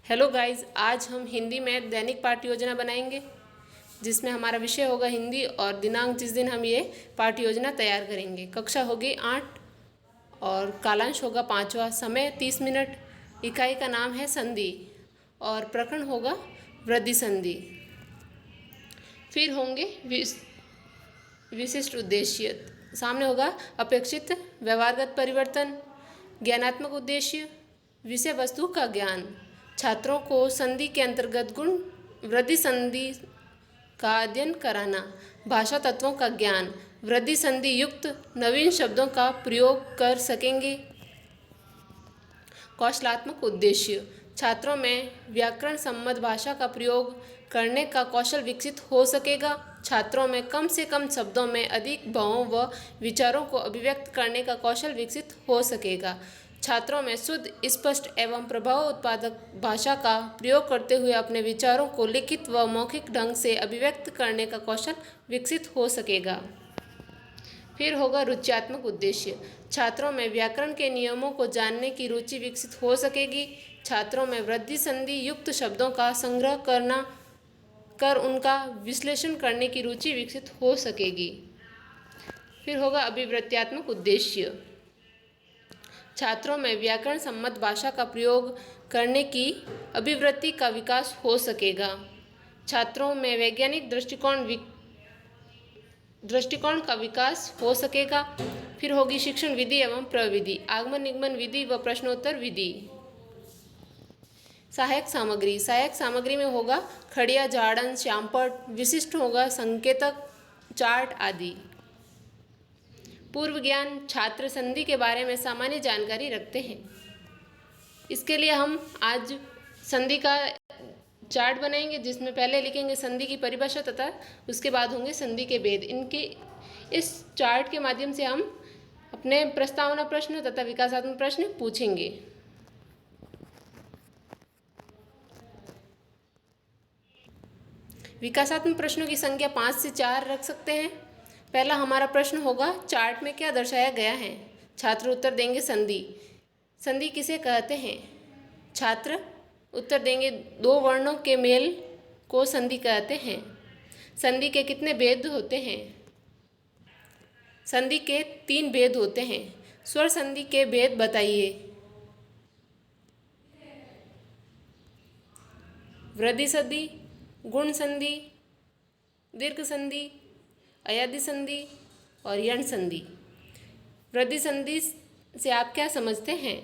Hello guys, आज हम हिंदी में दैनिक पाठ्य योजना बनाएंगे जिसमें हमारा विषय होगा हिंदी और दिनांक जिस दिन हम ये पाठ्य योजना तैयार करेंगे। कक्षा होगी 8 और कालांश होगा 5वां। समय 30 मिनट। इकाई का नाम है संधि और प्रकरण होगा वृद्धि संधि। फिर होंगे विशिष्ट उद्देश्य। सामने होगा अपेक्षित व्यवहारगत परिवर्तन, ज्ञानात्मक उद्देश्य, विषय वस्तु का ज्ञान, छात्रों को संधि के अंतर्गत गुण वृद्धि संधि का अध्ययन कराना, भाषा तत्वों का ज्ञान, वृद्धि संधि युक्त नवीन शब्दों का प्रयोग कर सकेंगे। कौशलात्मक उद्देश्य, छात्रों में व्याकरण सम्मत भाषा का प्रयोग करने का कौशल विकसित हो सकेगा। छात्रों में कम से कम शब्दों में अधिक भावों व विचारों को अभिव्यक्त करने का कौशल विकसित हो सकेगा। छात्रों में शुद्ध, स्पष्ट एवं प्रभाव उत्पादक भाषा का प्रयोग करते हुए अपने विचारों को लिखित व मौखिक ढंग से अभिव्यक्त करने का कौशल विकसित हो सकेगा। फिर होगा रुच्यात्मक उद्देश्य, छात्रों में व्याकरण के नियमों को जानने की रुचि विकसित हो सकेगी। छात्रों में वृद्धि संधि युक्त शब्दों का संग्रह कर उनका विश्लेषण करने की रुचि विकसित हो सकेगी। फिर होगा अभिवृत्त्यात्मक उद्देश्य, छात्रों में व्याकरण सम्मत भाषा का प्रयोग करने की अभिवृत्ति का विकास हो सकेगा। छात्रों में वैज्ञानिक दृष्टिकोण का विकास हो सकेगा। फिर होगी शिक्षण विधि एवं प्रविधि, आगमन निगमन विधि व प्रश्नोत्तर विधि। सहायक सामग्री में होगा खड़िया, झाड़न, श्यामपट्ट, विशिष्ट होगा संकेतक, चार्ट आदि। पूर्व ज्ञान, छात्र संधि के बारे में सामान्य जानकारी रखते हैं। इसके लिए हम आज संधि का चार्ट बनाएंगे जिसमें पहले लिखेंगे संधि की परिभाषा तथा उसके बाद होंगे संधि के भेद। इनके इस चार्ट के माध्यम से हम अपने प्रस्तावना प्रश्न तथा विकासात्मक प्रश्न पूछेंगे। विकासात्मक प्रश्नों की संख्या 5 से 4 रख सकते हैं। पहला हमारा प्रश्न होगा चार्ट में क्या दर्शाया गया है। छात्र उत्तर देंगे संधि। संधि किसे कहते हैं? छात्र उत्तर देंगे दो वर्णों के मेल को संधि कहते हैं। संधि के कितने भेद होते हैं? संधि के 3 भेद होते हैं। स्वर संधि के भेद बताइए। वृद्धि संधि, गुण संधि, दीर्घ संधि, अयादि संधि और यण संधि। वृद्धि संधि से आप क्या समझते हैं?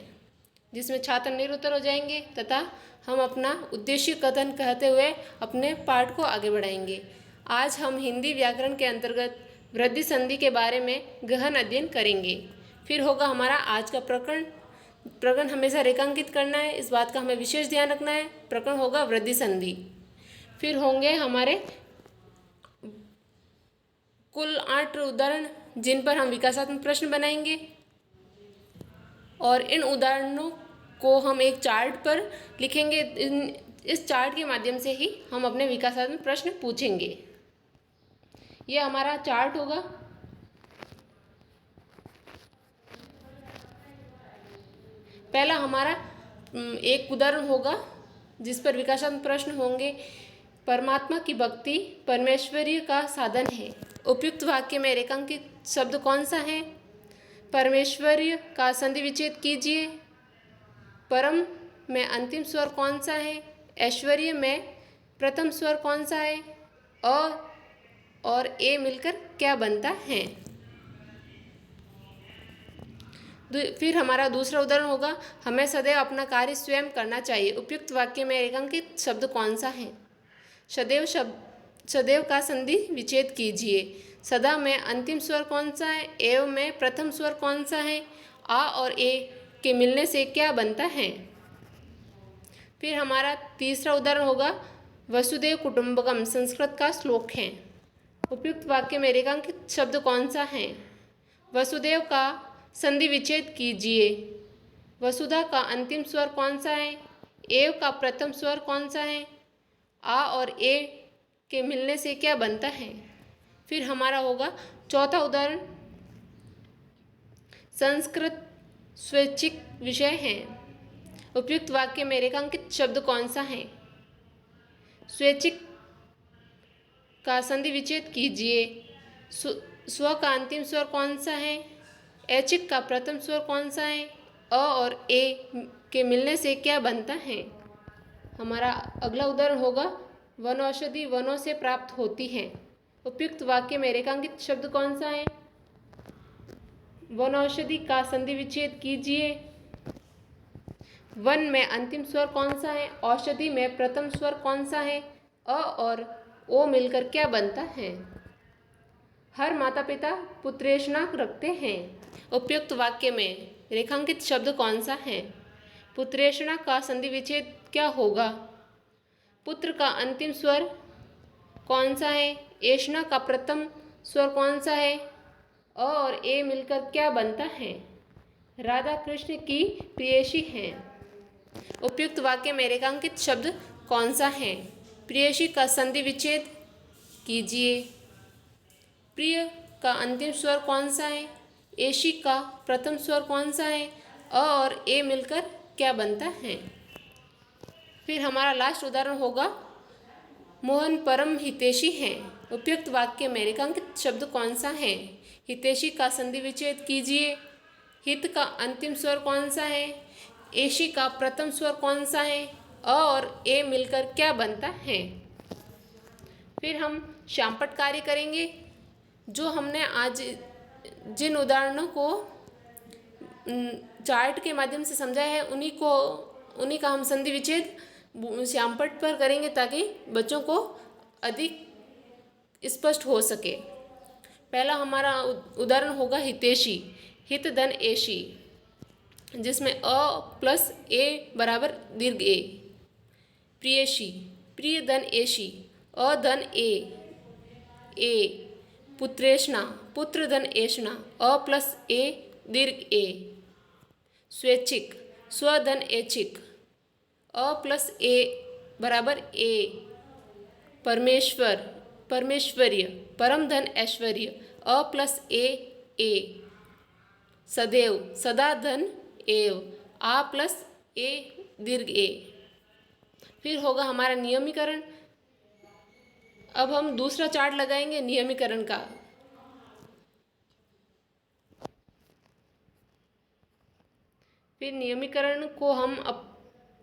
जिसमें छात्र निरुत्तर हो जाएंगे तथा हम अपना उद्देश्य कथन कहते हुए अपने पाठ को आगे बढ़ाएंगे। आज हम हिंदी व्याकरण के अंतर्गत वृद्धि संधि के बारे में गहन अध्ययन करेंगे। फिर होगा हमारा आज का प्रकरण हमेशा रेखांकित करना है, इस बात का हमें विशेष ध्यान रखना है। प्रकरण होगा वृद्धि संधि। फिर होंगे हमारे कुल 8 उदाहरण जिन पर हम विकासात्मक प्रश्न बनाएंगे और इन उदाहरणों को हम एक चार्ट पर लिखेंगे। इस चार्ट के माध्यम से ही हम अपने विकासात्मक प्रश्न पूछेंगे। यह हमारा चार्ट होगा। पहला हमारा एक उदाहरण होगा जिस पर विकासात्मक प्रश्न होंगे। परमात्मा की भक्ति परमेश्वरीय का साधन है। उपयुक्त वाक्य में रेखांकित शब्द कौन सा है? परमेश्वरीय का संधि विच्छेद कीजिए। परम में अंतिम स्वर कौन सा है? ऐश्वर्य में प्रथम स्वर कौन सा है? अ और ए मिलकर क्या बनता है? फिर हमारा दूसरा उदाहरण होगा हमें सदैव अपना कार्य स्वयं करना चाहिए। उपयुक्त वाक्य में रेखांकित शब्द कौन सा है? सदैव का संधि विच्छेद कीजिए। सदा में अंतिम स्वर कौन सा है? एव में प्रथम स्वर कौन सा है? आ और ए के मिलने से क्या बनता है? फिर हमारा तीसरा उदाहरण होगा वसुदेव कुटुंबकम संस्कृत का श्लोक है। उपयुक्त वाक्य में रेखांकित शब्द कौन सा है? वसुदेव का संधि विच्छेद कीजिए। वसुधा का अंतिम स्वर कौन सा है? एव का प्रथम स्वर कौन सा है? आ और ए के मिलने से क्या बनता है? फिर हमारा होगा चौथा उदाहरण संस्कृत स्वैच्छिक विषय है। उपयुक्त वाक्य में रेखांकित शब्द कौन सा है? स्वैच्छिक का संधि विच्छेद कीजिए। स्व का अंतिम स्वर कौन सा है? ऐच्छिक का प्रथम स्वर कौन सा है? अ और ए के मिलने से क्या बनता है? हमारा अगला उदाहरण होगा, वनौषधि वनों से प्राप्त होती है। उपयुक्त वाक्य में रेखांकित शब्द कौन सा है? वनौषधि का संधि विच्छेद कीजिए। वन में अंतिम स्वर कौन सा है? औषधि में प्रथम स्वर कौन सा है? अ और ओ मिलकर क्या बनता है? हर माता पिता पुत्रेषणा रखते हैं। उपयुक्त वाक्य में रेखांकित शब्द कौन सा है? पुत्रेषणा का संधि विच्छेद क्या होगा? पुत्र का अंतिम स्वर कौन सा है? एषणा का प्रथम स्वर कौन सा है? अ और ए मिलकर क्या बनता है? राधा कृष्ण की प्रेयसी हैं। उपयुक्त वाक्य में रेखांकित शब्द कौन सा है? प्रेयसी का संधि विच्छेद कीजिए। प्रिय का अंतिम स्वर कौन सा है? एशी का प्रथम स्वर कौन सा है? अ और ए मिलकर क्या बनता है? फिर हमारा लास्ट उदाहरण होगा, मोहन परम हितैषी हैं। उपयुक्त वाक्य में रेखांकित शब्द कौन सा है? हितैषी का संधि विच्छेद कीजिए। हित का अंतिम स्वर कौन सा है? एशी का प्रथम स्वर कौन सा है? अ और ए मिलकर क्या बनता है? फिर हम श्यामपट्ट कार्य करेंगे। जो हमने आज जिन उदाहरणों को चार्ट के माध्यम से समझा है उन्हीं का हम संधि विच्छेद श्यामपट्ट पर करेंगे ताकि बच्चों को अधिक स्पष्ट हो सके। पहला हमारा उदाहरण होगा हितैषी, हित धन एशी, जिसमें अ प्लस ए बराबर दीर्घ ए। प्रियसी, प्रिय धन एशी, अ धन ए। पुत्रेषणा, पुत्र धन एषणा, अ प्लस ए दीर्घ ए। स्वैच्छिक, स्वधन ऐच्छिक, अ प्लस ए बराबर ए। परमेश्वर, परमेश्वर्य, परम धन ऐश्वर्य, अ प्लस ए। सदैव, सदा धन एव, आ प्लस ए दीर्घ ए। फिर होगा हमारा नियमीकरण। अब हम दूसरा चार्ट लगाएंगे नियमीकरण का। फिर नियमीकरण को हम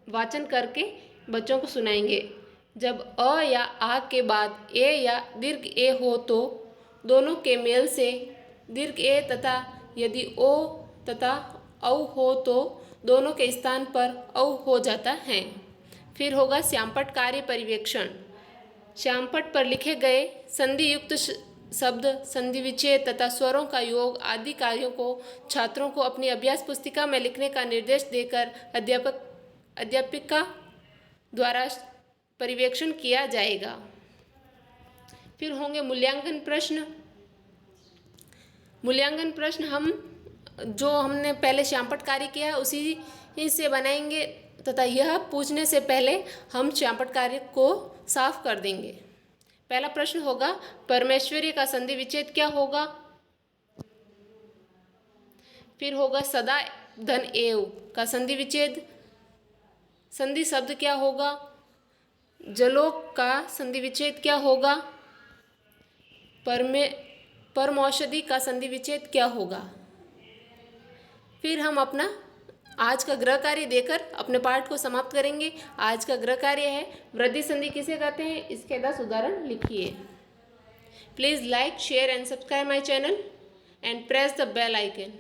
वाचन करके बच्चों को सुनाएंगे। जब अ या आ के बाद ए या दीर्घ ए हो तो दोनों के मेल से दीर्घ ए तथा यदि ओ तथा औ हो तो दोनों के स्थान पर औ हो जाता है। फिर होगा श्यामपट्ट कार्य पर्यवेक्षण। श्यामपट्ट पर लिखे गए संधि युक्त शब्द, संधि विच्छेद तथा स्वरों का योग आदि कार्यों को छात्रों को अपनी अभ्यास पुस्तिका में लिखने का निर्देश देकर अध्यापिका द्वारा पर्यवेक्षण किया जाएगा। फिर होंगे मूल्यांकन प्रश्न। मूल्यांकन प्रश्न हम जो हमने पहले श्यामपट्ट कार्य किया है उसी से बनाएंगे तथा यह पूछने से पहले हम श्यामपट्ट कार्य को साफ कर देंगे। पहला प्रश्न होगा, परमेश्वर्य का संधि विच्छेद क्या होगा? फिर होगा सदा धन एव का संधि विच्छेद, संधि शब्द क्या होगा? जलोक का संधि विच्छेद क्या होगा? परमौषधि का संधि विच्छेद क्या होगा? फिर हम अपना आज का गृह कार्य देकर अपने पाठ को समाप्त करेंगे। आज का गृह कार्य है, वृद्धि संधि किसे कहते हैं, इसके 10 उदाहरण लिखिए। Please like, share and subscribe my channel and press the bell icon.